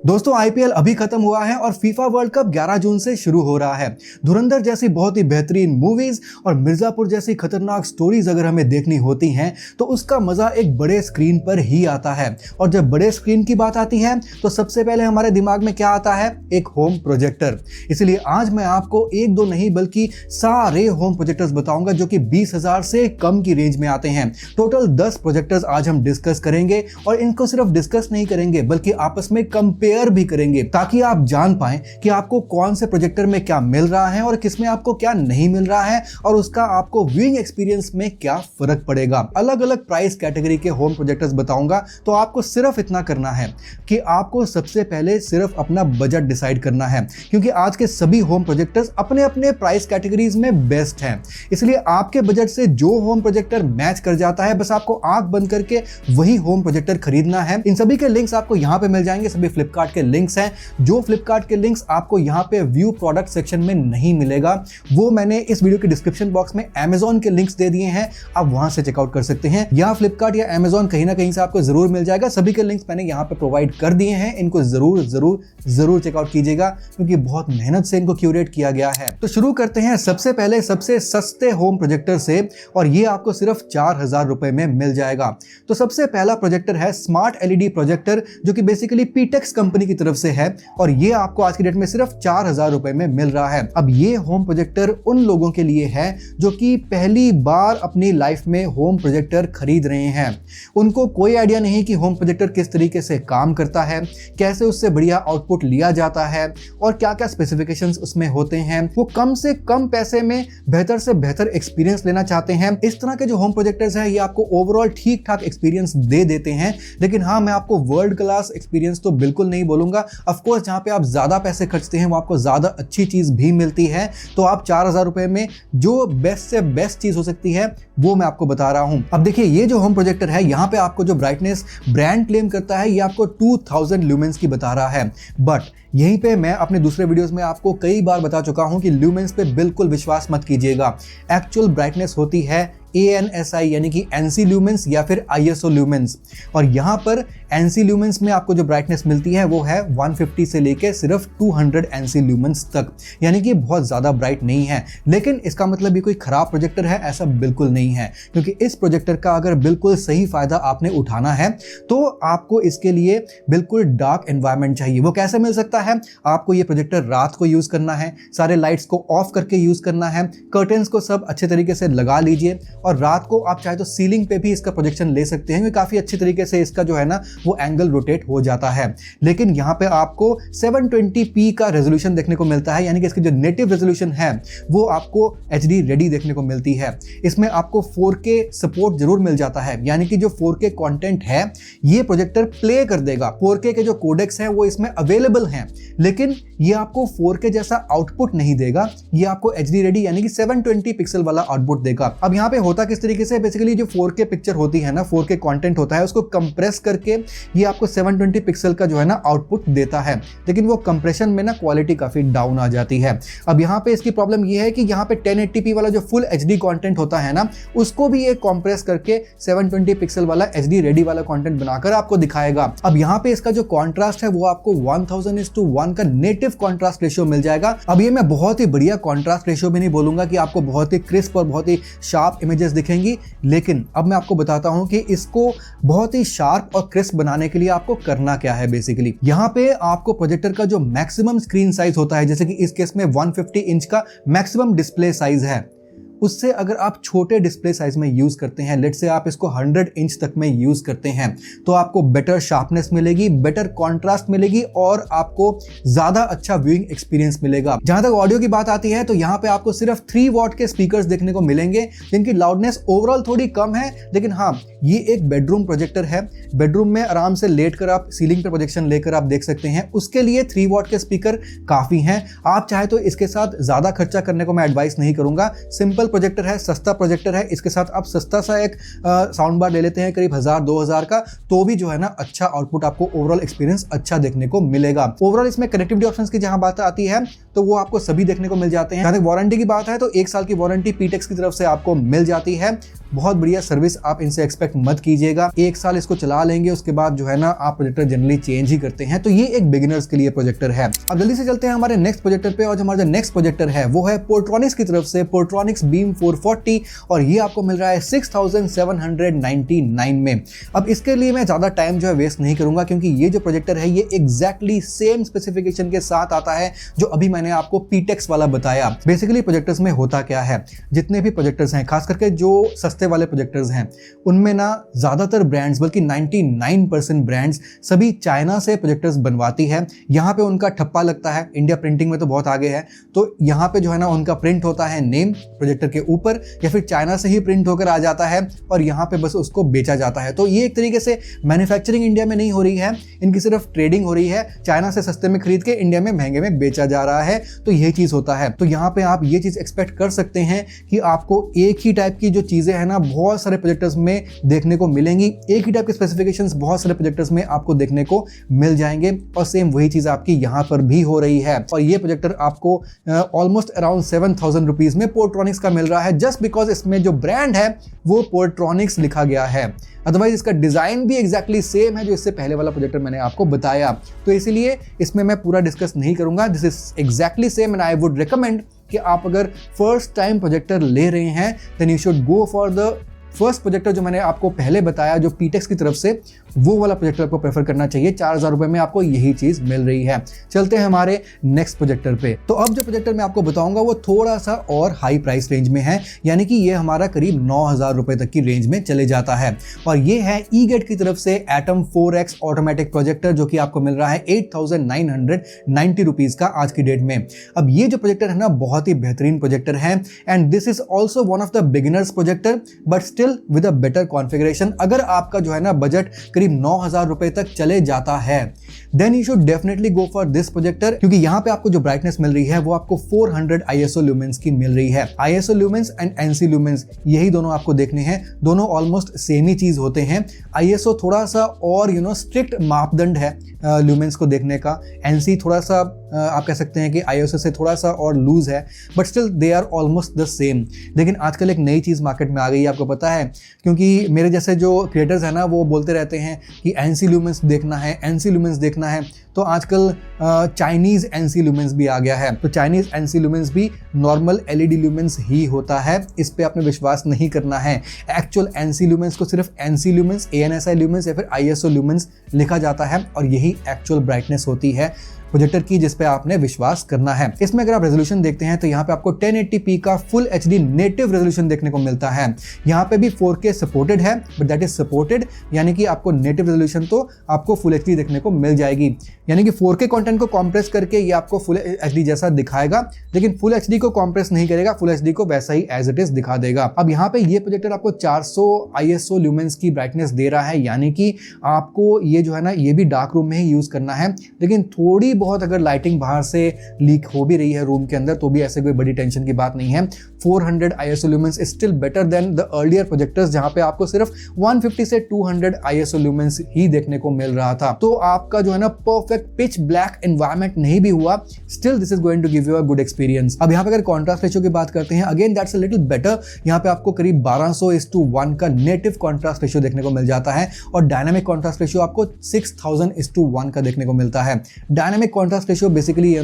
दोस्तों आईपीएल अभी खत्म हुआ है और फीफा वर्ल्ड कप 11 जून से शुरू हो रहा है। धुरंधर जैसी बहुत ही बेहतरीन मूवीज और मिर्जापुर जैसी खतरनाक स्टोरीज अगर हमें देखनी होती हैं तो उसका मजा एक बड़े स्क्रीन पर ही आता है। और जब बड़े स्क्रीन की बात आती है तो सबसे पहले हमारे दिमाग में क्या आता है? एक होम प्रोजेक्टर। इसलिए आज मैं आपको एक दो नहीं बल्कि सारे होम प्रोजेक्टर्स बताऊंगा जो कि 20,000 से कम की रेंज में आते हैं। टोटल 10 प्रोजेक्टर्स आज हम डिस्कस करेंगे और इनको सिर्फ डिस्कस नहीं करेंगे बल्कि आपस में कंपेयर भी करेंगे ताकि आप जान पाएं कि आपको कौन से प्रोजेक्टर में क्या मिल रहा है और किसमें आपको क्या नहीं मिल रहा है और उसका आपको व्यूइंग एक्सपीरियंस में क्या फर्क पड़ेगा। अलग अलग प्राइस कैटेगरी के होम प्रोजेक्टर्स बताऊंगा। तो आपको सिर्फ इतना करना है कि आपको सबसे पहले सिर्फ अपना बजट डिसाइड करना है, क्योंकि आज के सभी होम प्रोजेक्टर्स अपने अपने प्राइस कैटेगरीज में बेस्ट हैं। इसलिए आपके बजट से जो होम प्रोजेक्टर मैच कर जाता है बस आपको आंख बंद करके वही होम प्रोजेक्टर खरीदना है। इन सभी के लिंक्स आपको यहां पे मिल जाएंगे। सभी फ्लिपकार्ट के लिंक्स हैं। जो फ्लिपकार्ट के लिंक्स आपको यहां पे व्यू प्रोडक्ट सेक्शन में नहीं मिलेगा वो मैंने इस वीडियो के डिस्क्रिप्शन बॉक्स में Amazon के लिंक्स दे दिए हैं, आप वहां से चेकआउट कर सकते हैं। या फ्लिपकार्ट या Amazon कहीं ना कहीं से आपको जरूर मिल जाएगा। सभी के लिंक्स मैंने यहां पे प्रोवाइड कर दिए हैं। इनको जरूर जरूर जरूर चेकआउट कीजिएगा क्योंकि बहुत मेहनत से इनको क्यूरेट किया गया है। तो शुरू करते हैं सबसे पहले सबसे सस्ते होम प्रोजेक्टर से, और ये आपको सिर्फ 4,000 रुपए में मिल जाएगा। तो सबसे पहला प्रोजेक्टर है स्मार्ट एलईडी प्रोजेक्टर जो कि बेसिकली पीटेक्स कंपनी की तरफ से है और ये आपको आज की डेट में सिर्फ 4,000 रुपए में मिल रहा है। अब ये होम प्रोजेक्टर उन लोगों के लिए है जो कि पहली बार अपनी लाइफ में होम प्रोजेक्टर खरीद रहे हैं। उनको कोई आइडिया नहीं कि होम प्रोजेक्टर किस तरीके से काम करता है, कैसे उससे बढ़िया आउटपुट लिया जाता है और क्या क्या स्पेसिफिकेशंस उसमें होते हैं। वो कम से कम पैसे में बेहतर से बेहतर एक्सपीरियंस लेना चाहते हैं। इस तरह के जो होम प्रोजेक्टर्स हैं ये आपको ओवरऑल ठीक ठाक एक्सपीरियंस दे देते हैं, लेकिन हाँ मैं आपको वर्ल्ड क्लास एक्सपीरियंस तो बिल्कुल नहीं बोलूंगा। ऑफ कोर्स जहां पे आप ज्यादा पैसे खर्चते हैं वो आपको ज्यादा अच्छी चीज भी मिलती है। तो आप 4,000 रुपए में जो बेस्ट से बेस्ट चीज हो सकती है वो मैं आपको बता रहा हूं। अब देखिए ये जो होम प्रोजेक्टर है यहाँ पे आपको जो ब्राइटनेस ब्रांड क्लेम करता है ये आपको 2000 ल्यूमेंस की बता रहा है। बट यहीं पे मैं अपने दूसरे वीडियोस में आपको कई बार बता चुका हूं कि ल्यूमेंस पे बिल्कुल विश्वास मत कीजिएगा। एक्चुअल ब्राइटनेस होती है ANSI यानी कि NC ल्यूमेंस या फिर ISO ल्यूमेंस, और यहाँ पर NC ल्यूमेंस में आपको जो ब्राइटनेस मिलती है वो है 150 से लेके सिर्फ 200 NC ल्यूमेंस तक, यानी कि बहुत ज़्यादा ब्राइट नहीं है। लेकिन इसका मतलब ये कोई ख़राब प्रोजेक्टर है ऐसा बिल्कुल नहीं है, क्योंकि इस प्रोजेक्टर का अगर बिल्कुल सही फ़ायदा आपने उठाना है तो आपको इसके लिए बिल्कुल डार्क एनवायरनमेंट चाहिए। वो कैसे मिल सकता है? आपको ये प्रोजेक्टर रात को यूज़ करना है, सारे लाइट्स को ऑफ करके यूज़ करना है, कर्टेंस को सब अच्छे तरीके से लगा लीजिए और रात को आप चाहे तो सीलिंग पे भी इसका प्रोजेक्शन ले सकते हैं। काफी अच्छी तरीके से इसका जो है ना वो एंगल रोटेट हो जाता है। लेकिन यहाँ पे आपको 720p का रेजोल्यूशन देखने को मिलता है, यानी कि इसकी जो नेटिव रेजोल्यूशन है वो आपको HD रेडी देखने को मिलती है। इसमें आपको 4K सपोर्ट जरूर मिल जाता है, यानी कि जो 4K कंटेंट है ये प्रोजेक्टर प्ले कर देगा। 4K के जो कोडेक्स हैं वो इसमें अवेलेबल हैं, लेकिन ये आपको 4K जैसा आउटपुट नहीं देगा। ये आपको HD रेडी यानी कि 720 पिक्सल वाला आउटपुट देगा। अब यहाँ पे होता किस तरीके से, बेसिकली जो 4K पिक्चर होती है ना, 4K कंटेंट होता है, उसको कंप्रेस करके ये आपको 720 पिक्सल का जो है ना आउटपुट देता है, लेकिन वो कंप्रेशन में ना क्वालिटी काफी डाउन आ जाती है। अब यहाँ पे इसकी प्रॉब्लम ये है कि यहाँ पे 1080p वाला जो फुल HD कंटेंट होता है ना उसको भी ये कंप्रेस करके 720 पिक्सल वाला HD रेडी वाला कंटेंट बनाकर आपको दिखाएगा। अब यहाँ पे इसका जो कॉन्ट्रास्ट है वो आपको 1000:1 का नेटिव कॉन्ट्रास्ट रेशियो मिल जाएगा। अब ये मैं बहुत ही बढ़िया कॉन्ट्रास्ट रेशियो भी नहीं बोलूंगा कि आपको बहुत ही क्रिस्प और बहुत ही शार्प इमेजेस दिखेंगी, लेकिन अब मैं आपको बताता हूं कि इसको बहुत ही शार्प और क्रिस्प बनाने के लिए आपको करना क्या है। बेसिकली यहां पे आपको प्रोजेक्टर का जो मैक्सिमम स्क्रीन साइज होता है, जैसे कि इस केस में 150 इंच का मैक्सिमम डिस्प्ले साइज है, उससे अगर आप छोटे डिस्प्ले साइज में यूज करते हैं, लेट से आप इसको 100 इंच तक में यूज करते हैं, तो आपको बेटर शार्पनेस मिलेगी, बेटर कॉन्ट्रास्ट मिलेगी और आपको ज्यादा अच्छा व्यूइंग एक्सपीरियंस मिलेगा। जहां तक ऑडियो की बात आती है तो यहाँ पे आपको सिर्फ 3 वॉट के स्पीकर्स देखने को मिलेंगे, जिनकी लाउडनेस ओवरऑल थोड़ी कम है, लेकिन हाँ ये एक बेडरूम प्रोजेक्टर है। बेडरूम में आराम से लेट कर आप सीलिंग पर प्रोजेक्शन लेकर आप देख सकते हैं, उसके लिए 3 वॉट के स्पीकर काफी हैं। आप चाहे तो इसके साथ ज्यादा खर्चा करने को मैं एडवाइस नहीं करूंगा। सिंपल प्रोजेक्टर है, सस्ता प्रोजेक्टर है, इसके साथ आप सस्ता सा एक साउंड बार ले लेते हैं करीब 1000-2000 का, तो भी जो है ना अच्छा आउटपुट, आपको ओवरऑल एक्सपीरियंस अच्छा देखने को मिलेगा। ओवरऑल इसमें कनेक्टिविटी ऑप्शंस की जहां बात आती है तो वो आपको सभी देखने को मिल जाते हैं। जहां तक वारंटी की बात है तो 1 साल की वारंटी पीटेक्स की तरफ से आपको मिल जाती है। बहुत बढ़िया सर्विस आप इनसे एक्सपेक्ट मत कीजिएगा। 1 साल इसको चला लेंगे, उसके बाद जो है ना आप प्रोजेक्टर जनरली चेंज ही करते हैं। तो ये एक बिगिनर्स के लिए प्रोजेक्टर है। अब जल्दी से चलते हैं हमारे नेक्स्ट प्रोजेक्टर पे, और जो हमारा नेक्स्ट प्रोजेक्टर है वो है पोर्ट्रॉनिक्स की तरफ से पोर्ट्रॉनिक्स बीम 440, और ये आपको मिल रहा है 6799 में। अब इसके लिए मैं ज्यादा टाइम जो है वेस्ट नहीं करूंगा, क्योंकि ये जो प्रोजेक्टर है ये एग्जैक्टली सेम स्पेसिफिकेशन के साथ आता है जो अभी मैंने आपको पीटेक्स वाला बताया। बेसिकली प्रोजेक्टर्स में होता क्या है, जितने भी प्रोजेक्टर्स हैं, खास करके जो सस्ते वाले प्रोजेक्टर्स हैं, उनमें ना ज्यादातर ब्रांड्स, बल्कि 99% ब्रांड्स सभी चाइना से प्रोजेक्टर्स बनवाती है। यहाँ पे उनका ठप्पा लगता है, इंडिया प्रिंटिंग में तो बहुत आगे है, तो यहाँ पे जो है ना उनका प्रिंट होता है नेम प्रोजेक्टर के ऊपर, या फिर चाइना से ही प्रिंट होकर आ जाता है और यहाँ पे बस उसको बेचा जाता है। तो ये एक तरीके से मैन्युफैक्चरिंग इंडिया में नहीं हो रही है, इनकी सिर्फ ट्रेडिंग हो रही है, चाइना से सस्ते में खरीद के इंडिया में महंगे में बेचा जा रहा है। तो यही चीज होता है। तो यहाँ पे आप ये चीज एक्सपेक्ट कर सकते हैं कि आपको एक ही टाइप की जो चीजें हैं ना बहुत सारे प्रोजेक्टर्स में देखने को मिलेंगी, एक ही टाइप के स्पेसिफिकेशंस बहुत सारे प्रोजेक्टर्स में आपको देखने को मिल जाएंगे, और सेम वही चीज आपकी यहाँ पर भी हो रही है। और ये प्रोजेक्टर आपको ऑलमोस्ट अराउंड 7000 रुपीज में पोर्ट्रॉनिक्स का मिल रहा है, जस्ट बिकॉज इसमें जो ब्रांड है वो पोर्ट्रॉनिक्स लिखा गया है। अदरवाइज इसका डिजाइन भी एग्जैक्टली सेम है जो इससे पहले वाला प्रोजेक्टर मैंने आपको बताया, तो इसीलिए इसमें मैं पूरा डिस्कस नहीं करूंगा। This is exactly same and I would recommend कि आप अगर फर्स्ट टाइम प्रोजेक्टर ले रहे हैं then you should go for the first projector जो मैंने आपको पहले बताया, जो पीटेक्स की तरफ से, वो वाला प्रोजेक्टर आपको प्रेफर करना चाहिए। 4000 रुपए में आपको यही चीज मिल रही है। चलते हैं हमारे नेक्स्ट प्रोजेक्टर पे। तो अब जो प्रोजेक्टर मैं आपको बताऊंगा वो थोड़ा सा और हाई प्राइस रेंज में है, यानी कि ये हमारा करीब 9000 रुपए तक की रेंज में चले जाता है, और ये है ईगेट की तरफ से एटम 4X ऑटोमेटिक प्रोजेक्टर, जो कि आपको मिल रहा है 8990 रुपीज का आज की डेट में। अब ये जो प्रोजेक्टर है ना बहुत ही बेहतरीन प्रोजेक्टर है, and this is also one of the beginners projector, but still with a better configuration. अगर आपका जो है ना बजट करीब 9000 रुपए तक चले जाता है then you should definitely go for this projector, क्योंकि यहाँ पे आपको जो ब्राइटनेस मिल रही है वो आपको 400 ISO ल्यूमेंस की मिल रही है। ISO lumens and NC lumens यही दोनों आपको देखने हैं, दोनों ऑलमोस्ट सेम ही चीज होते हैं। ISO थोड़ा सा और स्ट्रिक्ट मापदंड है ल्यूमेंस को देखने का, NC थोड़ा सा आप कह सकते हैं कि ISO से थोड़ा सा और लूज है, but still they are almost the same. लेकिन आजकल एक नई चीज मार्केट में आ गई है, आपको पता है, क्योंकि मेरे जैसे जो क्रिएटर्स हैं ना वो बोलते रहते हैं कि NC ल्यूमेंस देखना है, NC ल्यूमेंस देखना है, तो आजकल चाइनीज NC ल्यूमेंस भी आ गया है। तो चाइनीज NC ल्यूमेंस भी नॉर्मल LED ल्यूमेंस ही होता है, इस पे आपने विश्वास नहीं करना है। एक्चुअल NC ल्यूमेंस को सिर्फ NC ल्यूमेंस, ANSI ल्यूमेंस या फिर ISO ल्यूमेंस लिखा जाता है, और यही एक्चुअल ब्राइटनेस होती है प्रोजेक्टर की जिस पे आपने विश्वास करना है। इसमें अगर आप रेजोल्यूशन देखते हैं तो यहाँ पे आपको 1080p का फुल HD नेटिव रेजोल्यूशन देखने को मिलता है। यहाँ पे भी 4K सपोर्टेड है, बट दैट इज सपोर्टेड, यानी कि आपको नेटिव रेजोल्यूशन तो आपको फुल HD देखने को मिल जाएगी, यानी कि 4K कंटेंट को कॉम्प्रेस करके ये आपको फुल HD जैसा दिखाएगा, लेकिन फुल HD को कॉम्प्रेस नहीं करेगा, फुल HD को वैसा ही एज इट इज दिखा देगा। अब यहाँ पे ये प्रोजेक्टर आपको 400 ISO ल्यूमेंस की ब्राइटनेस दे रहा है, यानी कि आपको ये जो है ना ये भी डार्क रूम में ही यूज करना है, लेकिन थोड़ी बहुत अगर लाइटिंग बाहर से लीक हो भी रही है रूम के अंदर तो भी ऐसे कोई बड़ी टेंशन की बात नहीं है। 400 ISO lumens is still better than the earlier projectors, जहां पे आपको सिर्फ 150 से 200 ISO ल्यूमेंस ही देखने को मिल रहा था। तो आपका जो है ना परफेक्ट पिच ब्लैक एनवायरनमेंट नहीं भी हुआ, still this is going to give you a good experience. अब यहाँ पे अगर कॉन्ट्रास्ट रेशियो की बात करते हैं, again that's a little better. यहाँ पे आपको करीब 1200:1 का नेटिव कॉन्ट्रास्ट रेशियो देखने को मिल जाता है, और डायनामिक कॉन्ट्रास्ट रेशियो आपको 6000:1 का देखने को मिलता है। Dynamic contrast ratio basically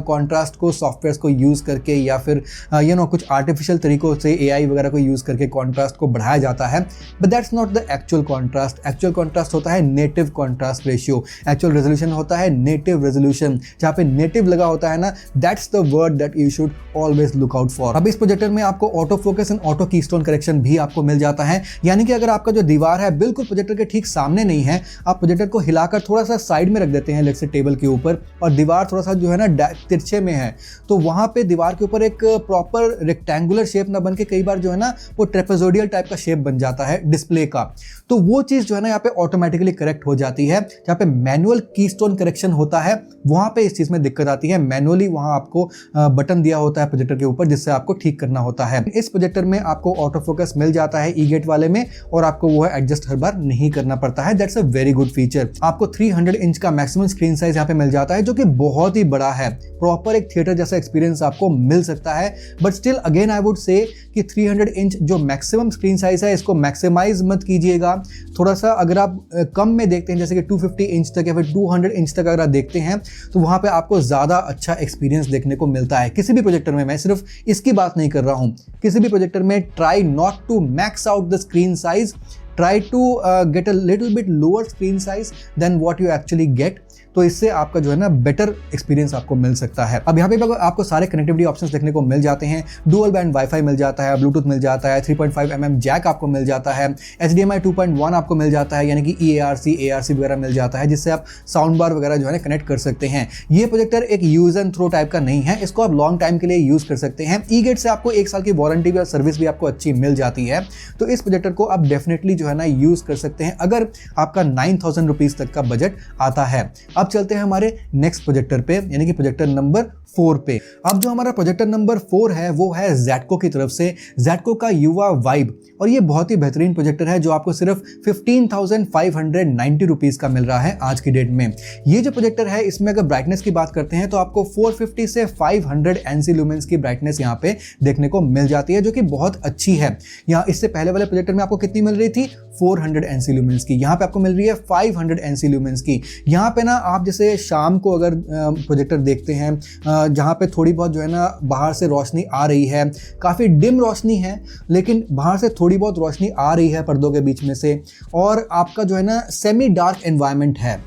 contrast को सॉफ्टवेयर को यूज करके या फिर कुछ आर्टिफिशियल तरीकों से AI वगैरह को यूज करके कॉन्ट्रास्ट को बढ़ाया जाता है, but that's not the actual contrast. Actual contrast होता है native contrast ratio, actual resolution होता है नेटिव रेजोल्यूशन। जहां पे नेटिव लगा होता है ना, that's the word that you should always look out for. अब इस प्रोजेक्टर में आपको auto focus and auto keystone correction भी आपको मिल जाता है, यानी कि अगर आपका जो दीवार है बिल्कुल प्रोजेक्टर के ठीक सामने नहीं है, आप प्रोजेक्टर को हिलाकर थोड़ा सा साइड में रख देते हैं लेट्स से टेबल के ऊपर, और दीवार थोड़ा सा जो है ना तिरछे में है, तो वहां पे दीवार के ऊपर एक प्रॉपर रेक्टेंगुलर शेप ना बन के कई बार जो है ना वो ट्रेपेजोइडल टाइप का शेप बन जाता है डिस्प्ले का, तो वो चीज जो है ना यहाँ पे ऑटोमेटिकली करेक्ट हो जाती है। जहाँ पे मैनुअल कीस्टोन करेक्शन होता है वहां पे इस चीज में दिक्कत आती है। मैनुअली वहां आपको बटन दिया होता है प्रोजेक्टर के ऊपर जिससे आपको ठीक करना होता है। इस प्रोजेक्टर में आपको ऑटो फोकस मिल जाता है ई गेट वाले में और आपको वो एडजस्ट हर बार नहीं करना पड़ता है। That's a very good feature. आपको 300 इंच का मैक्सिमम स्क्रीन साइज यहाँ पे मिल जाता है जो कि बहुत ही बड़ा है। प्रॉपर एक थिएटर जैसा एक्सपीरियंस आपको मिल सकता है। But still again I would से कि 300 इंच जो मैक्सिमम स्क्रीन साइज है इसको मैक्सिमाइज मत कीजिएगा। थोड़ा सा अगर आप कम में देखते हैं जैसे कि 250 इंच तक या फिर 200 इंच तक अगर आप देखते हैं तो वहां पे आपको ज्यादा अच्छा एक्सपीरियंस देखने को मिलता है। किसी भी प्रोजेक्टर में, मैं सिर्फ इसकी बात नहीं कर रहा हूं, किसी भी प्रोजेक्टर में try not to max out the screen size, try to get a little bit lower screen size than what you actually get। तो इससे आपका जो है ना बेटर एक्सपीरियंस आपको मिल सकता है। अब यहाँ पे आपको सारे कनेक्टिविटी ऑप्शंस देखने को मिल जाते हैं। डुअल बैंड वाईफाई मिल जाता है, ब्लूटूथ मिल जाता है, 3.5 mm जैक आपको मिल जाता है, HDMI 2.1 आपको मिल जाता है, यानी कि EARC ARC वगैरह मिल जाता है जिससे आप साउंड बार वगैरह जो है कनेक्ट कर सकते हैं। ये प्रोजेक्टर एक यूज एंड थ्रो टाइप का नहीं है, इसको आप लॉन्ग टाइम के लिए यूज कर सकते हैं। ई गेट से आपको 1 साल की वारंटी भी और सर्विस भी आपको अच्छी मिल जाती है। तो इस प्रोजेक्टर को आप डेफिनेटली जो है ना यूज कर सकते हैं अगर आपका 9,000 रुपीज तक का बजट आता है। अब चलते हैं हमारे नेक्स्ट प्रोजेक्टर पे, यानी कि प्रोजेक्टर नंबर 4 पे। अब जो हमारा प्रोजेक्टर नंबर 4 है वो है ज़ेटको की तरफ से, ज़ेटको का युवा वाइब। और ये बहुत ही बेहतरीन प्रोजेक्टर है जो आपको सिर्फ 15,590 रुपीज का मिल रहा है आज की डेट में। ये जो प्रोजेक्टर है इसमें अगर ब्राइटनेस की बात करते हैं तो आपको 450 से 500 NC लुमेंस की ब्राइटनेस यहाँ पे देखने को मिल जाती है जो कि बहुत अच्छी है। यहाँ इससे पहले वाले प्रोजेक्टर में आपको कितनी मिल रही थी? 400 NC लुमेंस की, यहाँ पे आपको मिल रही है 500 NC लुमेंस की। यहाँ पे ना आप जैसे शाम को अगर प्रोजेक्टर देखते हैं जहाँ पे थोड़ी बहुत जो है ना बाहर से रोशनी आ रही है, काफ़ी डिम रोशनी है लेकिन बाहर से थोड़ी बहुत रोशनी आ रही है पर्दों के बीच में से, और आपका जो है ना सेमी डार्क एनवायरनमेंट है,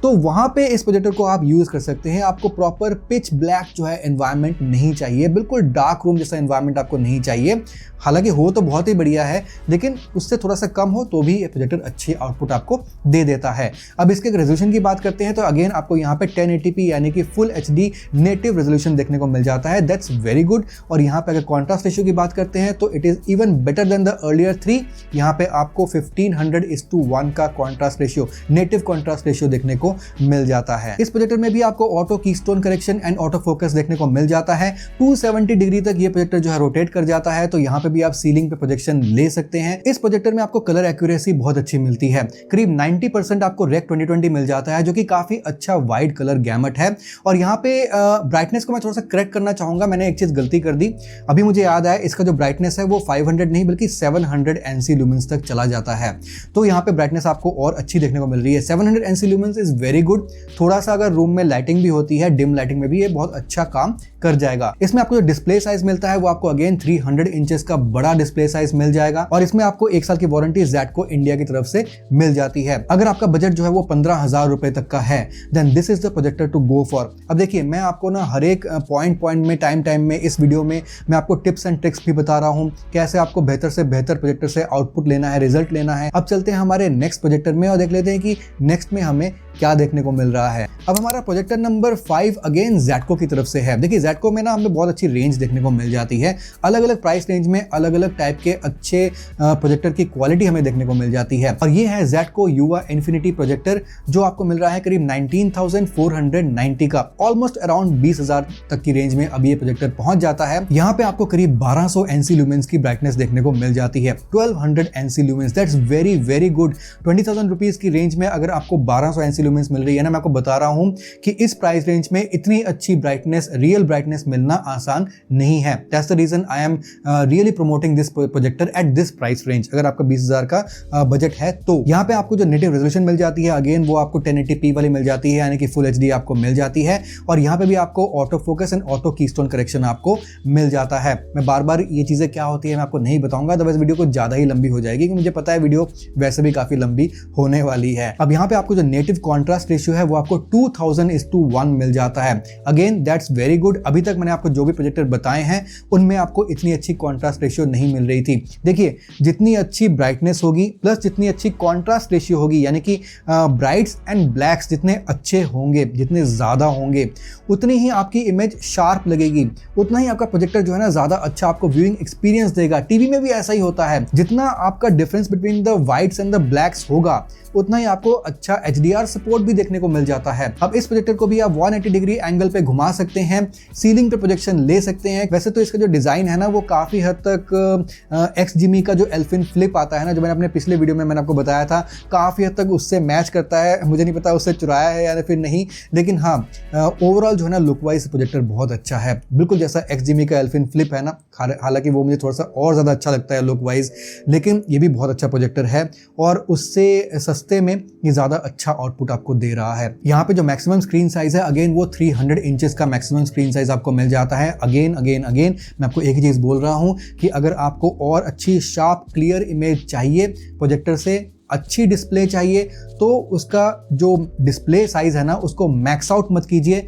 तो वहां पे इस प्रोजेक्टर को आप यूज कर सकते हैं। आपको प्रॉपर पिच ब्लैक जो है एनवायरनमेंट नहीं चाहिए, बिल्कुल डार्क रूम जैसा एनवायरनमेंट आपको नहीं चाहिए। हालांकि हो तो बहुत ही बढ़िया है लेकिन उससे थोड़ा सा कम हो तो भी ये प्रोजेक्टर अच्छी आउटपुट आपको दे देता है। अब इसके रेजोल्यूशन की बात करते हैं तो अगेन आपको यहाँ पे 1080p यानी कि फुल HD नेटिव रेजोल्यूशन देखने को मिल जाता है। That's very good. और यहाँ पे अगर कॉन्ट्रास्ट रेशियो की बात करते हैं तो it is even better than the earlier 3। यहाँ पे आपको 1500:1 का contrast ratio, native contrast ratio देखने को मिल जाता है। इस प्रोजेक्टर में भी आपको auto keystone correction and auto focus देखने को मिल जाता है। 270 डिग्री तक ये प्रोजेक्टर जो है रोटेट कर जाता है, तो यहाँ पे भी आप सीलिंग पे प्रोजेक्शन ले सकते हैं। इस प्रोजेक्टर में आपको कलर एक्यूरेसी बहुत अच्छी मिलती है, करीब 90% आपको रेक 2020 मिल जाता है जो कि काफी अच्छा वाइड कलर गैमट है। और यहाँ पे ब्राइटनेस को मैं थोड़ा सा करेक्ट करना चाहूंगा, मैंने एक चीज गलती कर दी। अभी मुझे याद आया इसका जो ब्राइटनेस है वो 500 नहीं बल्कि 700 NC लुमेंस तक चला जाता है। तो यहाँ पे ब्राइटनेस आपको और अच्छी देखने को मिल रही है। 700 NC lumens is very good. थोड़ा सा अगर रूम में लाइटिंग भी होती है, डिम लाइटिंग में भी ये बहुत अच्छा काम कर जाएगा। इसमें आपको जो डिस्प्ले साइज मिलता है वो आपको अगेन 300 इंचेस का बड़ा डिस्प्ले साइज मिल जाएगा और इसमें आपको 1 साल की वारंटी ज़ेटको इंडिया की तरफ से मिल जाती है। अगर आपका बजट जो है वो 15,000 रुपए तक का है then this is the projector to go for. अब देखिए मैं आपको ना हर एक पॉइंट में टाइम में इस वीडियो में मैं आपको टिप्स एंड ट्रिक्स भी बता रहा हूँ कैसे आपको बेहतर से बेहतर प्रोजेक्टर से आउटपुट लेना है, रिजल्ट लेना है। अब चलते हैं हमारे नेक्स्ट प्रोजेक्टर में और देख लेते हैं कि नेक्स्ट में हमें क्या देखने को मिल रहा है। अब हमारा प्रोजेक्टर नंबर 5 अगेन ज़ेटको की तरफ से है। देखिए ज़ेटको में ना हमें बहुत अच्छी रेंज देखने को मिल जाती है, अलग अलग प्राइस रेंज में अलग अलग टाइप के अच्छे प्रोजेक्टर की क्वालिटी हमें देखने को मिल जाती है। और ये है ज़ेटको युवा इन्फिनिटी प्रोजेक्टर जो आपको मिल रहा है करीब 19,490 का, ऑलमोस्ट अराउंड 20,000 तक की रेंज में अभी ये प्रोजेक्टर पहुंच जाता है। यहाँ पे आपको करीब 1200 NC लुमेंस की ब्राइटनेस देखने को मिल जाती है, 1200 NC lumens. That's very very good. 20,000 rupees की रेंज में अगर आपको 1200 NC लुमेंस मिल रही है ना, मैं आपको बता रहा हूं कि इस प्राइस रेंज में इतनी अच्छी ब्राइटनेस, रियल ब्राइटनेस मिलना आसान नहीं है। That's the reason I am really promoting this projector at this price range. अगर आपका 20,000 का बजट है तो यहाँ पे आपको जो नेटिव रेजोल्यूशन मिल जाती है अगेन वो आपको 1080p वाली मिल जाती है, यानी कि फुल HD आपको मिल जाती है। और यहाँ पे भी आपको auto focus and auto keystone correction आपको मिल जाता है। मैं बार बार ये चीजें क्या होती है मैं आपको नहीं बताऊंगा, अदरवाइज वीडियो को ज्यादा ही लंबी हो जाएगी, क्योंकि मुझे पता है वीडियो वैसे भी काफी लंबी होने वाली है। अब यहाँ पे आपको जो नेटिव कॉन्ट्रास्ट रेशियो है वो आपको 2000:1 मिल जाता है। Again that's very good. अभी तक मैंने आपको जो भी प्रोजेक्टर बताए हैं उनमें आपको इतनी अच्छी कॉन्ट्रास्ट रेशियो नहीं मिल रही थी। देखिए जितनी अच्छी ब्राइटनेस होगी प्लस जितनी अच्छी कॉन्ट्रास्ट रेशियो होगी, यानी कि ब्राइट्स एंड ब्लैक्स जितने अच्छे होंगे, जितने ज्यादा होंगे, उतनी ही आपकी इमेज शार्प लगेगी, उतना ही आपका प्रोजेक्टर जो है ना ज्यादा अच्छा आपको व्यूइंग एक्सपीरियंस देगा। टीवी में भी ऐसा ही होता है, जितना आपका difference between the whites and the blacks होगा उतना ही आपको अच्छा HDR सपोर्ट भी देखने को मिल जाता है। अब इस प्रोजेक्टर को भी आप 180 डिग्री एंगल पे घुमा सकते हैं, सीलिंग पे प्रोजेक्शन ले सकते हैं। वैसे तो इसका जो डिजाइन है ना वो काफी हद तक एक्सजीमी का जो एल्फिन फ्लिप आता है ना, जो मैंने अपने पिछले वीडियो में मैंने आपको बताया था, काफी हद तक उससे मैच करता है। मुझे नहीं पता उससे चुराया है या फिर नहीं, लेकिन हाँ ओवरऑल जो है ना लुक वाइज प्रोजेक्टर बहुत अच्छा है, बिल्कुल जैसा एक्सजीमी का एल्फिन फ्लिप है ना। हालांकि वो मुझे थोड़ा सा और ज्यादा अच्छा लगता है लुक वाइज, लेकिन ये भी बहुत अच्छा प्रोजेक्टर है और उससे सस्ते में ये ज्यादा अच्छा आउटपुट आपको दे रहा है। यहाँ पे जो मैक्सिमम स्क्रीन साइज है अगेन वो 300 इंचेस का मैक्सिमम स्क्रीन साइज आपको मिल जाता है। अगेन मैं आपको एक ही चीज बोल रहा हूँ कि अगर आपको और अच्छी शार्प क्लियर इमेज चाहिए, प्रोजेक्टर से अच्छी डिस्प्ले चाहिए, तो उसका जो डिस्प्ले साइज है ना उसको मैक्स आउट मत कीजिए।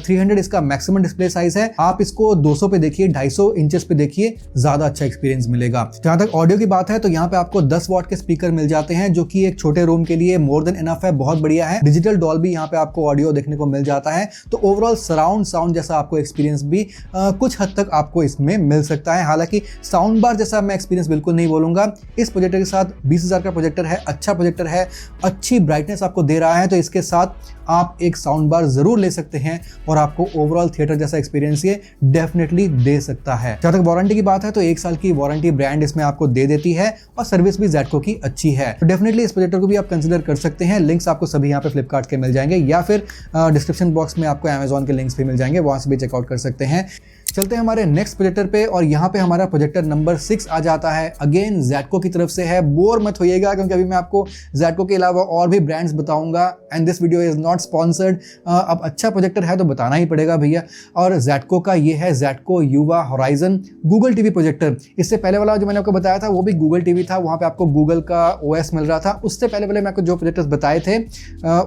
300 इसका मैक्सिमम डिस्प्ले साइज है, आप इसको 200 पे देखिए, 250 इंचेस पे देखिए, ज्यादा अच्छा एक्सपीरियंस मिलेगा। जहां तक ऑडियो की बात है तो यहाँ पे आपको 10 वॉट के स्पीकर मिल जाते हैं, जो कि एक छोटे रूम के लिए मोर देन इनफ है, बहुत बढ़िया है। डिजिटल डॉल्बी यहाँ पे आपको ऑडियो देखने को मिल जाता है, तो ओवरऑल सराउंड साउंड जैसा आपको एक्सपीरियंस भी कुछ हद तक आपको इसमें मिल सकता है। हालांकि साउंड बार जैसा मैं एक्सपीरियंस बिल्कुल नहीं बोलूंगा। इस प्रोजेक्टर के साथ 20,000 का प्रोजेक्टर है, अच्छा प्रोजेक्टर है, अच्छी ब्राइटनेस आपको दे रहा है, तो इसके साथ आप एक साउंड बार जरूर ले सकते हैं और आपको ओवरऑल थिएटर जैसा एक्सपीरियंस ये डेफिनेटली दे सकता है। जहां तक वारंटी की बात है तो 1 साल की वारंटी ब्रांड इसमें आपको दे देती है और सर्विस भी ज़ेडको की अच्छी है, तो डेफिनेटली इस प्रोजेक्टर को भी आप कंसीडर कर सकते हैं। लिंक्स आपको सभी यहाँ पे फ्लिपकार्ट के मिल जाएंगे या फिर डिस्क्रिप्शन बॉक्स में आपको अमेजॉन के लिंक्स भी मिल जाएंगे, वहां से भी चेकआउट कर सकते हैं। चलते हैं हमारे नेक्स्ट प्रोजेक्टर पे और यहाँ पे हमारा प्रोजेक्टर नंबर 6 आ जाता है। अगेन ज़ेडको की तरफ से है, बोर मत होइएगा क्योंकि अभी मैं आपको ज़ेडको के अलावा और भी ब्रांड्स बताऊंगा and this video is not sponsored. अब अच्छा प्रोजेक्टर है तो बताना ही पड़ेगा भैया, और ज़ेडको का ये है ज़ेडको युवा होराइजन गूगल टीवी प्रोजेक्टर। इससे पहले वाला जो मैंने आपको बताया था वो भी गूगल टीवी था, वहाँ पे आपको गूगल का OS मिल रहा था। उससे पहले मैं आपको जो प्रोजेक्टर्स बताए थे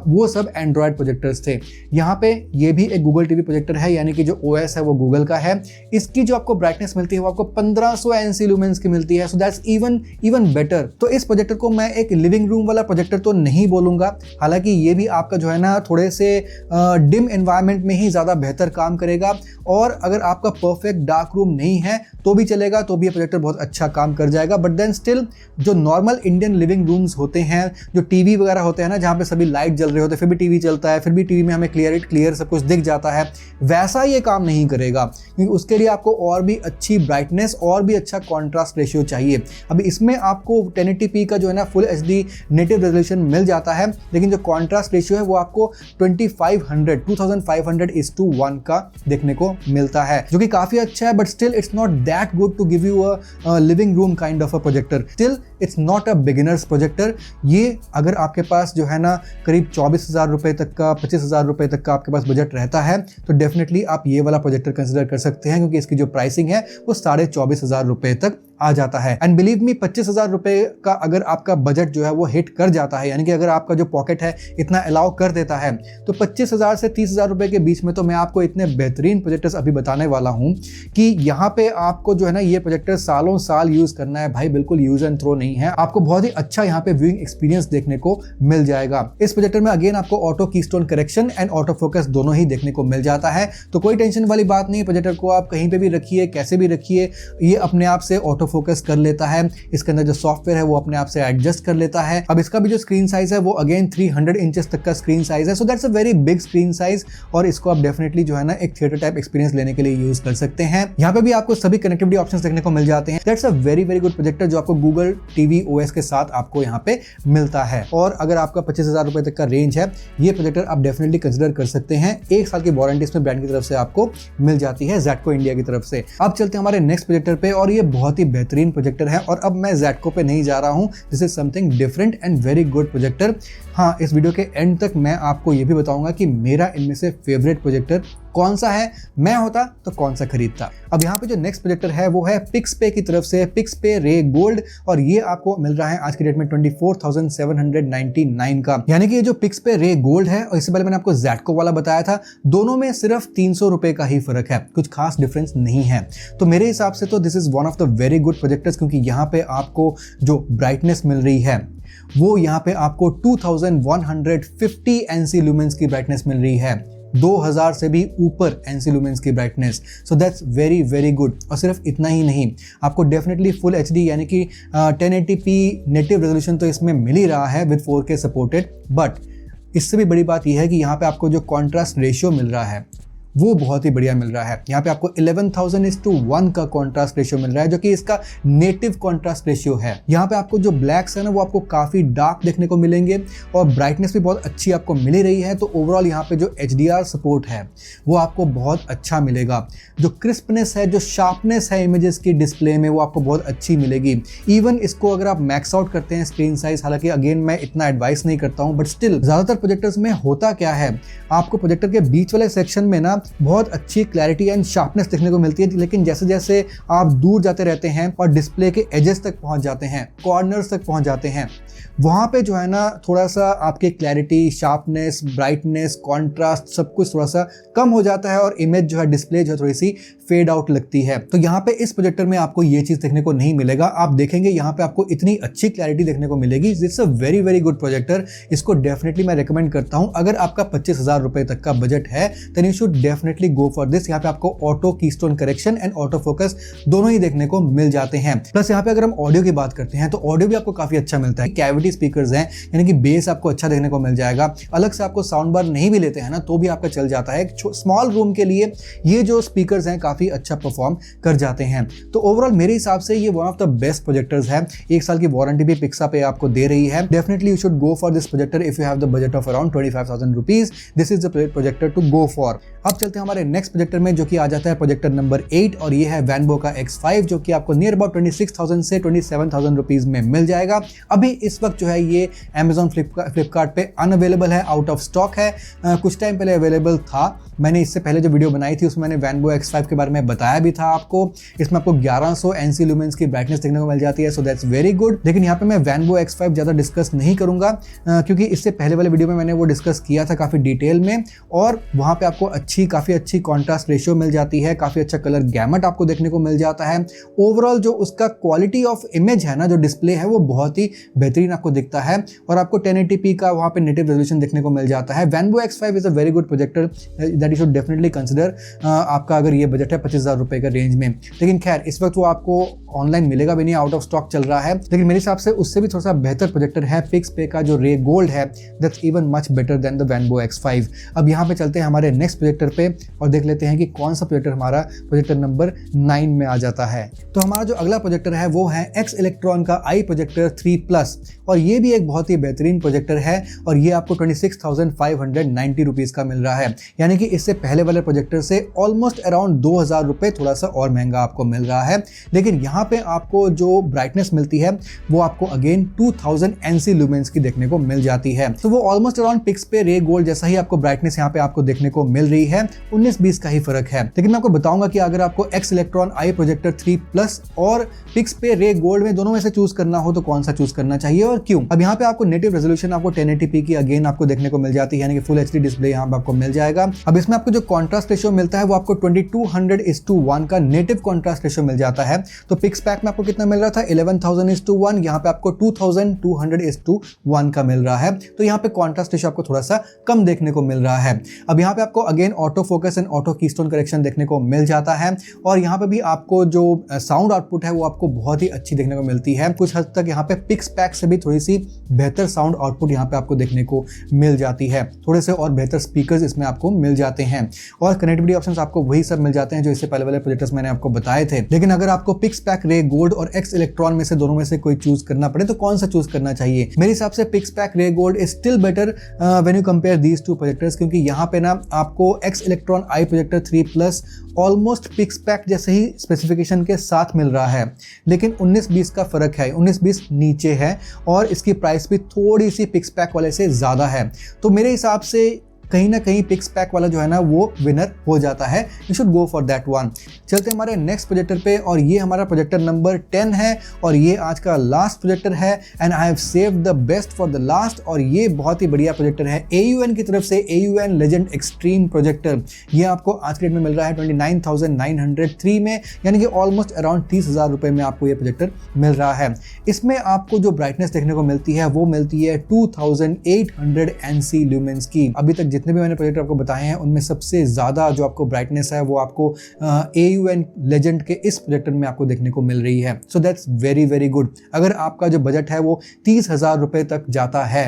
वो सब एंड्रॉयड प्रोजेक्टर्स थे। यहाँ पे ये भी एक गूगल टीवी प्रोजेक्टर है, यानी कि जो OS है वो गूगल का है। इसकी जो आपको ब्राइटनेस मिलती है वो आपको 1500 NC लुमेंस की मिलती है, सो दैट्स इवन बेटर। तो इस प्रोजेक्टर को मैं एक लिविंग रूम वाला प्रोजेक्टर तो नहीं बोलूंगा, हालांकि ये भी आपका जो है ना थोड़े से डिम एनवायरनमेंट में ही ज्यादा बेहतर काम करेगा, और अगर आपका परफेक्ट डार्क रूम नहीं है तो भी चलेगा, तो भी ये प्रोजेक्टर बहुत अच्छा काम कर जाएगा। बट देन स्टिल जो नॉर्मल इंडियन लिविंग रूम्स होते हैं, जो टीवी वगैरह होते हैं ना, जहाँ पे सभी लाइट जल रहे होते हैं फिर भी टीवी चलता है, फिर भी टीवी में हमें क्लियर सब कुछ दिख जाता है, वैसा ये काम नहीं करेगा, क्योंकि उसके लिए आपको और भी अच्छी ब्राइटनेस और भी अच्छा कॉन्ट्रास्ट रेशियो चाहिए। अभी इसमें आपको 1080p का जो है ना फुल HD नेटिव रेजोल्यूशन मिल जाता है, लेकिन जो कॉन्ट्रास्ट रेशियो है वो आपको 2500:1 का देखने को मिलता है, जो कि काफी अच्छा है। But still it's not that good to give you a living room kind of a projector. Still it's not a beginners projector. ये अगर आपके पास जो है ना करीब 24,000 रुपए तक का, 25,000 रुपए तक का आपके पास बजट रहता है, तो डेफिनेटली आप ये वाला प्रोजेक्टर कंसिडर कर सकते हैं, क्योंकि इसकी जो प्राइसिंग है वो 24,500 रुपए तक आ जाता है। एंड बिलीव मी, 25,000 रुपए का अगर आपका बजट जो है वो हिट कर जाता है, यानी कि अगर आपका जो पॉकेट है इतना अलाउ कर देता है, तो 25,000 से 30,000 रुपए के बीच में तो मैं आपको इतने बेहतरीन प्रोजेक्टर्स अभी बताने वाला हूं कि यहाँ पे आपको जो है ना ये प्रोजेक्टर सालों साल यूज करना है भाई, बिल्कुल यूज एंड थ्रो नहीं है। आपको बहुत ही अच्छा यहाँ पे व्यूइंग एक्सपीरियंस देखने को मिल जाएगा। इस प्रोजेक्टर में अगेन आपको auto keystone correction and auto focus दोनों ही देखने को मिल जाता है, तो कोई टेंशन वाली बात नहीं। प्रोजेक्टर को आप कहीं पे भी रखिए, कैसे भी रखिए, ये अपने आप से ऑटो फोकस कर लेता है। इसके अंदर जो सॉफ्टवेयर है वो अपने आप से एडजस्ट कर लेता है। अब इसका भी जो स्क्रीन साइज है वो अगेन 300 इंचेस तक का स्क्रीन साइज है, so that's a very big screen size, और इसको आप डेफिनेटली जो है ना एक थिएटर टाइप एक्सपीरियंस लेने के लिए यूज कर सकते हैं। यहाँ पे भी आपको सभी कनेक्टिविटी ऑप्शंस देखने को मिल जाते हैं। That's a very good projector जो आपको गूगल टीवी OS के साथ आपको यहाँ पे मिलता है। और अगर आपका 25,000 रुपए तक का रेंज है, ये प्रोजेक्टर आप डेफिनेटली कंसिडर कर सकते हैं। 1 साल की वारंटी इसमें ब्रांड की तरफ से आपको मिल जाती है, ज़ेडको इंडिया की तरफ से। अब चलते हैं हमारे नेक्स्ट प्रोजेक्टर पे, और ये बहुत ही बेहतरीन प्रोजेक्टर है, और अब मैं ज़ेडको पे नहीं जा रहा हूँ। This is something different and very good projector. हाँ, इस वीडियो के एंड तक मैं आपको ये भी बताऊंगा कि मेरा इनमें से फेवरेट प्रोजेक्टर कौन सा है, मैं होता तो कौन सा खरीदता। अब यहाँ पे जो नेक्स्ट प्रोजेक्टर है वो है पिक्सपे की तरफ से, पिक्सपे रे गोल्ड, और ये आपको मिल रहा है आज की डेट में 24,799 का। यानी कि ये जो पिक्सपे रे गोल्ड है, और इससे पहले मैंने आपको ज़ेडको वाला बताया था, दोनों में सिर्फ 300 रुपए का ही फर्क है, कुछ खास डिफरेंस नहीं है। तो मेरे हिसाब से तो this is one of the very good projectors, क्योंकि यहाँ पे आपको जो ब्राइटनेस मिल रही है वो यहाँ पे आपको 2150 NC लुमेंस की ब्राइटनेस मिल रही है, 2000 से भी ऊपर NC लुमेंस की brightness. So that's very good. और सिर्फ इतना ही नहीं, आपको डेफिनेटली फुल HD यानी कि 1080p नेटिव रेजोल्यूशन तो इसमें मिल ही रहा है विद 4K सपोर्टेड, बट इससे भी बड़ी बात यह है कि यहाँ पे आपको जो कॉन्ट्रास्ट रेशियो मिल रहा है वो बहुत ही बढ़िया मिल रहा है। यहाँ पे आपको 11,000:1 का कॉन्ट्रास्ट रेशियो मिल रहा है, जो कि इसका नेटिव कॉन्ट्रास्ट रेशियो है। यहाँ पे आपको जो ब्लैक्स है ना वो आपको काफी डार्क देखने को मिलेंगे और ब्राइटनेस भी बहुत अच्छी आपको मिल रही है। तो ओवरऑल यहाँ पे जो HDR सपोर्ट है वो आपको बहुत अच्छा मिलेगा। जो क्रिस्पनेस है, जो शार्पनेस है इमेजेस की डिस्प्ले में, वो आपको बहुत अच्छी मिलेगी। इवन इसको अगर आप मैक्स आउट करते हैं स्क्रीन साइज, हालांकि अगेन मैं इतना एडवाइस नहीं करता हूँ, बट स्टिल ज्यादातर प्रोजेक्टर्स में होता क्या है, आपको प्रोजेक्टर के बीच वाले सेक्शन में ना बहुत अच्छी क्लैरिटी एंड शार्पनेस देखने को मिलती है, लेकिन जैसे जैसे आप दूर जाते रहते हैं और डिस्प्ले के एजेस तक पहुंच जाते हैं, कॉर्नर्स तक पहुंच जाते हैं, वहां पे जो है ना थोड़ा सा आपके क्लैरिटी, शार्पनेस, ब्राइटनेस, कॉन्ट्रास्ट सब कुछ थोड़ा सा कम हो जाता है और इमेज जो है, डिस्प्ले जो है थोड़ी सी फेड आउट लगती है। तो यहाँ पे इस प्रोजेक्टर में आपको ये चीज देखने को नहीं मिलेगा। आप देखेंगे यहाँ पे आपको इतनी अच्छी क्लैरिटी देखने को मिलेगी। It's a very very good projector. इसको डेफिनेटली मैं रिकमेंड करता हूँ। अगर आपका 25,000 रुपए तक का बजट है then you should definitely go for this. यहाँ पे आपको auto keystone correction and auto focus दोनों ही देखने को मिल जाते हैं। प्लस यहाँ पे अगर हम ऑडियो की बात करते हैं तो ऑडियो भी आपको काफी अच्छा मिलता है। कैविटी स्पीकर्स हैं, यानी कि बेस आपको अच्छा देखने को मिल जाएगा। अलग से आपको साउंड बार नहीं भी लेते हैं ना तो भी आपका चल जाता है। स्मॉल रूम के लिए ये जो स्पीकर्स हैं काफी अच्छा परफॉर्म कर जाते हैं। तो ओवरऑल मेरे हिसाब से ये one of the best projectors है। 1 साल की वारंटी भी पिक्सा पे आपको दे रही है। Definitely you should go for this projector if you have the budget of around 25,000 rupees. This is the projector to go for. अब चलते हैं हमारे नेक्स्ट प्रोजेक्टर में, जो कि आ जाता है प्रोजेक्टर नंबर 8 और ये है वैनबो का X5, जो कि आपको नियर अबाउट 26,000 से 27,000 रुपीज में मिल जाएगा। अभी इस वक्त जो है ये Amazon फ्लिपकार्ट पे अनअवेलेबल है, आउट ऑफ स्टॉक है। कुछ टाइम पहले अवेलेबल था। मैंने इससे पहले जो वीडियो बनाई थी उसमें मैंने वैनबो X5 के बारे में बताया भी था आपको। इसमें आपको 1100 NC लुमेंस की ब्राइटनेस देखने को मिल जाती है, सो दैट्स वेरी गुड। लेकिन यहाँ पे मैं वैनबो X5 ज़्यादा डिस्कस नहीं करूंगा क्योंकि इससे पहले वाले वीडियो में मैंने वो डिस्कस किया था काफ़ी डिटेल में, और वहाँ पे आपको काफ़ी अच्छी कॉन्ट्रास्ट रेशियो मिल जाती है, काफ़ी अच्छा कलर गैमट आपको देखने को मिल जाता है। ओवरऑल जो उसका क्वालिटी ऑफ इमेज है ना, जो डिस्प्ले है वो बहुत ही बेहतरीन आपको दिखता है और आपको 1080p का वहाँ पे नेटिव रेजोल्यूशन देखने को मिल जाता है। वैनबो X5 is a very good projector that you should definitely consider, आपका अगर ये बजट है 25,000 रुपए का रेंज में। लेकिन खैर इस वक्त वो आपको ऑनलाइन मिलेगा भी नहीं, आउट ऑफ स्टॉक चल रहा है। लेकिन मेरे हिसाब से उससे भी थोड़ा सा बेहतर प्रोजेक्टर है पिक्सपे का जो रे गोल्ड है, that's even much better than the Wanbo X5। अब यहाँ पे चलते हैं हमारे नेक्स्ट प्रोजेक्टर पे और देख लेते हैं कि कौन सा प्रोजेक्टर हमारा प्रोजेक्टर नंबर 9 में आ जाता है। तो हमारा जो अगला प्रोजेक्टर है वो है एक्स इलेक्ट्रॉन का आई प्रोजेक्टर 3+ और ये भी एक बहुत ही बेहतरीन प्रोजेक्टर है और ये आपको 26,590 रुपीज का मिल रहा है। यानी कि इससे पहले वाले प्रोजेक्टर से ऑलमोस्ट अराउंड 2,000 रुपए थोड़ा सा और महंगा आपको मिल रहा है। लेकिन यहाँ पे आपको जो ब्राइटनेस मिलती है वो आपको अगेन 2000 NC लुमेंस की देखने को मिल जाती है। तो वो ऑलमोस्ट अराउंड पिक्सपे रे गोल्ड जैसा ही आपको ब्राइटनेस यहाँ पे आपको देखने को मिल रही है। 19-20 का ही फर्क है। लेकिन मैं आपको बताऊंगा कि अगर आपको एक्स इलेक्ट्रॉन आई प्रोजेक्टर 3+ और पिक्सपे रे गोल्ड में दोनों में से चूज करना हो तो कौन सा चूज करना चाहिए और क्यों। अब यहाँ पे आपको नेटिव रेजोल्यूशन आपको 1080p की अगेन आपको देखने को मिल जाती है, यानी कि फुल HD डिस्प्ले यहाँ पे आपको मिल जाएगा। अब इसमें आपको जो कॉन्ट्रास्ट रेशियो मिलता है वो आपको 2200:1 का नेटिव कॉन्ट्रास्ट रेशियो मिल जाता है। तो पिक्सपैक में आपको कितना मिल रहा था 11,000:1, यहाँ पे आपको 2200:1 का मिल रहा है। तो यहाँ पे कॉन्ट्रास्ट रेशियो आपको थोड़ा सा कम देखने को मिल रहा है। अब यहाँ पे आपको again auto focus and auto keystone correction देखने को मिल जाता है और यहाँ पे भी आपको जो साउंड आउटपुट है वो आपको बहुत ही अच्छी देखने को मिलती है। कुछ हद तक यहाँ पे पिक्सपैक से भी थोड़ी सी बेहतर साउंड आउटपुट यहाँ पे आपको देखने को मिल जाती है। थोड़े से और बेहतर स्पीकर्स इसमें आपको मिल जाते हैं और कनेक्टिविटी ऑप्शंस आपको वही सब मिल जाते हैं जो इससे पहले वाले प्रोजेक्टर्स मैंने आपको बताए थे। लेकिन अगर आपको पिक्सपैक रे गोल्ड और एक्स इलेक्ट्रॉन में से दोनों में से कोई चूज करना पड़े तो कौन सा चूज करना चाहिए। मेरे हिसाब से PixPak Ray gold is still better when you compare these two projectors, क्योंकि यहाँ पे ना आपको एक्स इलेक्ट्रॉन आई प्रोजेक्टर 3+ ऑलमोस्ट पिक्सपैक जैसे ही स्पेसिफिकेशन के साथ मिल रहा है, लेकिन 19-20 का फर्क है, 19-20 नीचे है और इसकी प्राइस भी थोड़ी सी पिक्सपैक वाले से ज्यादा है। तो मेरे हिसाब से कहीं ना कहीं पिक्सपैक वाला जो है ना वो विनर हो जाता है। You should go for that one. चलते हैं हमारे नेक्स्ट प्रोजेक्टर पे और ये हमारा प्रोजेक्टर नंबर 10 है और ये आज का लास्ट प्रोजेक्टर है and I have saved the best for the last. और ये बहुत ही बढ़िया प्रोजेक्टर है AUN की तरफ से, AUN लेजेंड एक्सट्रीम प्रोजेक्टर। ये आपको आज के डेट में मिल रहा है 29,903 में, यानी कि ऑलमोस्ट अराउंड 30,000 रुपए में आपको ये प्रोजेक्टर मिल रहा है। इसमें आपको जो ब्राइटनेस देखने को मिलती है वो मिलती है 2800 NC ल्यूमेंस की। अभी तक जितने भी मैंने प्रोजेक्टर आपको बताए हैं उनमें सबसे ज्यादा जो आपको ब्राइटनेस है वो आपको AUN लेजेंड के इस प्रोजेक्टर में आपको देखने को मिल रही है। So that's very very good. अगर आपका जो बजट है वो 30,000 रुपए तक जाता है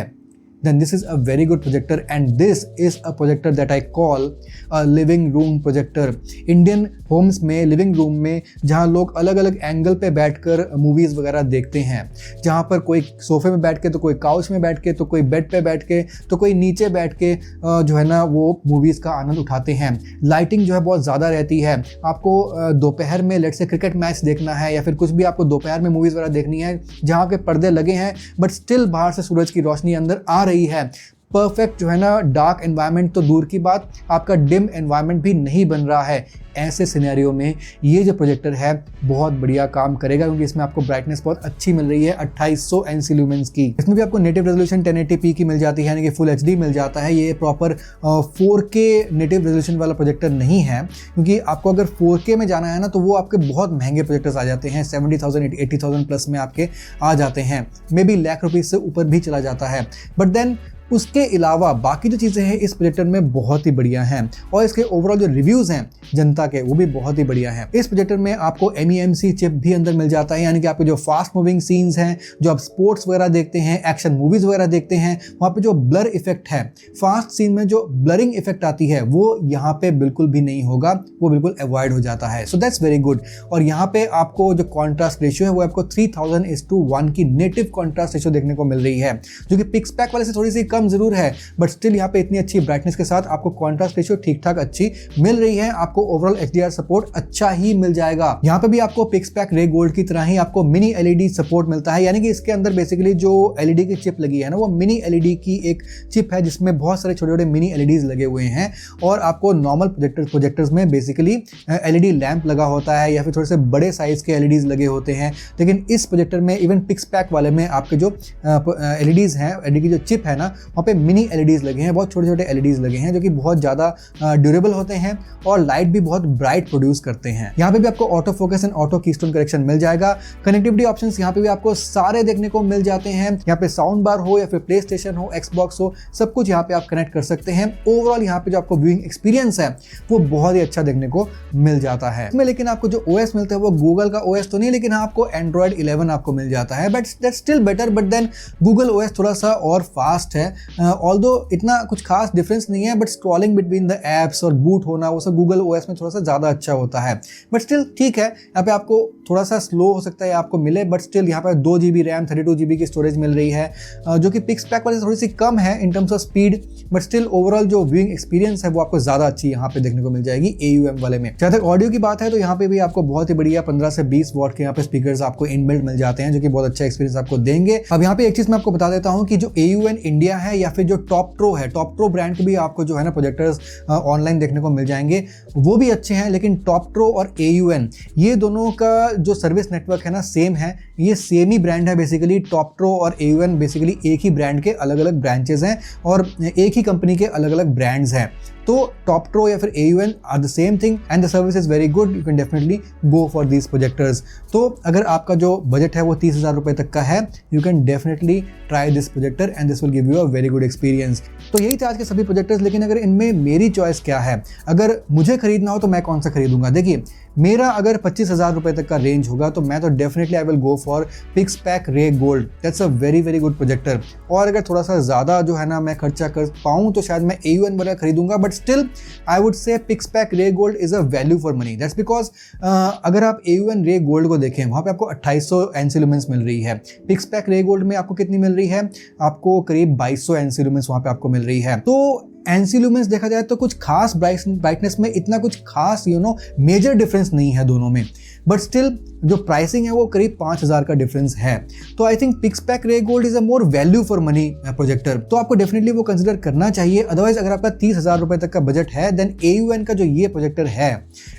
then this is a very good projector, and this is a projector that I call a living room projector. Indian homes में, लिविंग रूम में, जहाँ लोग अलग अलग एंगल पे बैठकर मूवीज़ वगैरह देखते हैं, जहाँ पर कोई सोफे में बैठ के, तो कोई काउच में बैठ के, तो कोई बेड पे बैठ के, तो कोई नीचे बैठ के जो है ना वो मूवीज़ का आनंद उठाते हैं। लाइटिंग जो है बहुत ज़्यादा रहती है। आपको दोपहर में लेट्स से क्रिकेट मैच देखना है या फिर कुछ भी आपको दोपहर में मूवीज़ वगैरह देखनी है जहाँ के पर्दे लगे हैं बट स्टिल बाहर से सूरज की रोशनी अंदर आ रही है, परफेक्ट जो है ना डार्क एनवायरनमेंट तो दूर की बात, आपका डिम एनवायरनमेंट भी नहीं बन रहा है, ऐसे सिनेरियो में ये जो प्रोजेक्टर है बहुत बढ़िया काम करेगा, क्योंकि इसमें आपको ब्राइटनेस बहुत अच्छी मिल रही है 2800 NC लुमेंस की। इसमें भी आपको नेटिव रेजोल्यूशन 1080p की मिल जाती है, यानी कि फुल HD मिल जाता है। ये प्रॉपर 4K नेटिव रेजोल्यूशन वाला प्रोजेक्टर नहीं है, क्योंकि आपको अगर 4K में जाना है ना तो वो आपके बहुत महंगे प्रोजेक्टर्स आ जाते हैं, 70,000 80,000 प्लस में आपके आ जाते हैं, मे बी लाख रुपीज़ से ऊपर भी चला जाता है। बट देन उसके अलावा बाकी जो चीज़ें हैं इस प्रोजेक्टर में बहुत ही बढ़िया हैं, और इसके ओवरऑल जो रिव्यूज़ हैं जनता के वो भी बहुत ही बढ़िया हैं। इस प्रोजेक्टर में आपको MEMC चिप भी अंदर मिल जाता है, यानी कि आपके जो फास्ट मूविंग सीन्स हैं, जो आप स्पोर्ट्स वगैरह देखते हैं, एक्शन मूवीज़ वगैरह देखते हैं, वहाँ पे जो ब्लर इफेक्ट है, फास्ट सीन में जो ब्लरिंग इफेक्ट आती है वो यहाँ पे बिल्कुल भी नहीं होगा, वो बिल्कुल अवॉइड हो जाता है। So that's very good. और यहाँ पे आपको जो कॉन्ट्रास्ट रेशियो है वो आपको 3000:1 की नेटिव कॉन्ट्रास्ट रेशियो देखने को मिल रही है, जो कि पिक्सपैक वाले से थोड़ी सी कम जरूर है, बट स्टिल यहाँ पे इतनी अच्छी ब्राइटनेस के साथ आपको कॉन्ट्रास्ट रेशियो ठीक ठाक अच्छी मिल रही है। आपको ओवरऑल HDR सपोर्ट अच्छा ही मिल जाएगा। यहाँ पे भी आपको पिक्सपैक रे गोल्ड की तरह ही आपको मिनी LED सपोर्ट मिलता है, यानी कि इसके अंदर बेसिकली जो LED की चिप लगी है ना वो मिनी LED की एक चिप है जिसमें बहुत सारे छोटे छोटे मिनी LEDs लगे हुए हैं, और आपको नॉर्मल प्रोजेक्टर्स में बेसिकली LED लैंप लगा होता है या फिर थोड़े से बड़े साइज के LEDs लगे होते हैं, लेकिन इस प्रोजेक्टर में इवन पिक्सपैक वाले में आपके जो LEDs हैं, LED की जो चिप है ना वहाँ पे मिनी LEDs लगे हैं, बहुत छोटे छोटे LEDs लगे हैं जो कि बहुत ज़्यादा ड्यूरेबल होते हैं और लाइट भी बहुत ब्राइट प्रोड्यूस करते हैं। यहाँ पे भी आपको auto focus and auto keystone correction मिल जाएगा। कनेक्टिविटी ऑप्शंस यहाँ पे भी आपको सारे देखने को मिल जाते हैं। यहाँ पे साउंड बार हो या फिर प्ले स्टेशन हो, Xbox हो, सब कुछ यहाँ पे आप कनेक्ट कर सकते हैं। ओवरऑल यहाँ पे जो आपको व्यूइंग एक्सपीरियंस है वो बहुत ही अच्छा देखने को मिल जाता है। इसमें लेकिन आपको जो OS मिलता है वो गूगल का OS तो नहीं, लेकिन हाँ आपको Android 11 आपको मिल जाता है, but that's still better. But then Google OS थोड़ा सा और फास्ट है, ऑल्दो इतना कुछ खास डिफरेंस नहीं है, but scrolling between the apps और बूट होना वो सब गूगल OS में थोड़ा सा ज़्यादा अच्छा होता है, बट स्टिल ठीक है। यहाँ पे आपको थोड़ा सा स्लो हो सकता है आपको मिले, बट स्टिल यहाँ पे 2 GB रैम 32 GB की स्टोरेज मिल रही है, जो कि पिक्सपैक वाले से थोड़ी सी कम है in terms of speed, but still overall जो व्यूइंग एक्सपीरियंस है वो आपको ज़्यादा अच्छी यहाँ पे देखने को मिल जाएगी AUM वाले में। जहाँ तक ऑडियो की बात है तो यहाँ पे भी आपको बहुत ही बढ़िया 15 से 20 वॉट के यहाँ पे स्पीकर्स आपको इनबिल्ट मिल जाते हैं, जो कि बहुत अच्छा एक्सपीरियंस आपको देंगे। अब यहाँ पे एक चीज़ मैं आपको बता देता हूँ कि जो AUN इंडिया है या फिर जो टॉपट्रो है, टॉपट्रो ब्रांड के भी आपको जो है ना प्रोजेक्टर्स ऑनलाइन देखने को मिल जाएंगे, वो भी अच्छे हैं, लेकिन टॉपट्रो और AUN ये दोनों का जो सर्विस नेटवर्क है ना सेम है, ये सेम ही ब्रांड है बेसिकली। टॉपट्रो और AUN बेसिकली एक ही ब्रांड के अलग अलग ब्रांचेस हैं और एक ही कंपनी के अलग अलग ब्रांड्स हैं। तो टॉपट्रो या फिर AUN are the same thing and the service is very good, you can definitely go for these projectors. तो अगर आपका जो बजट है वो 30,000 रुपये तक का है, you can definitely try this projector and this will give you a very good experience. तो यही थे आज के सभी प्रोजेक्टर्स, लेकिन अगर इनमें मेरी चॉइस क्या है, अगर मुझे खरीदना हो तो मैं कौन सा खरीदूंगा? देखिए मेरा अगर 25,000 रुपये तक का रेंज होगा तो मैं तो definitely I will go for PixPak Ray Gold, that's a very very good projector. और अगर थोड़ा सा ज़्यादा जो है ना मैं खर्चा कर पाऊँ तो शायद मैं AUN वगैरह खरीदूंगा, but still I would say PixPak Ray Gold is a value for money. That's because अगर आप AUN रे गोल्ड को देखें वहाँ पे आपको 2800 NC लुमेंस मिल रही है, पिक्सपैक रे गोल्ड में आपको कितनी मिल रही है? आपको करीब 2200 NC लुमेंस वहाँ पे आपको मिल रही है। तो NC लुमेंस देखा जाए तो कुछ खास ब्राइटनेस में इतना कुछ खास मेजर डिफरेंस नहीं है दोनों में, बट स्टिल जो प्राइसिंग है वो करीब 5,000 का डिफरेंस है। तो I think पिक्सपैक Ray gold is a more value for money projector, तो आपको डेफिनेटली वो कंसिडर करना चाहिए। अदरवाइज अगर आपका 30,000 रुपये तक का बजट है देन AUN का जो ये प्रोजेक्टर है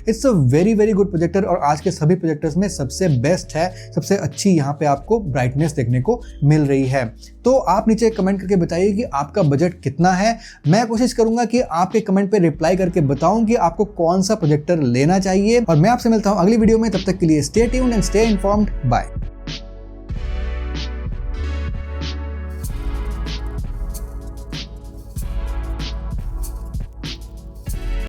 it's a very very good projector, और आज के सभी प्रोजेक्टर्स में सबसे बेस्ट है, सबसे अच्छी यहाँ पे आपको ब्राइटनेस देखने को मिल रही है। तो आप नीचे कमेंट करके बताइए कि आपका बजट कितना है। मैं कोशिश करूंगा कि आपके कमेंट पे रिप्लाई करके बताऊं कि आपको कौन सा प्रोजेक्टर लेना चाहिए, और मैं आपसे मिलता हूं अगली वीडियो में। तब तक के लिए stay tuned and stay informed. Bye.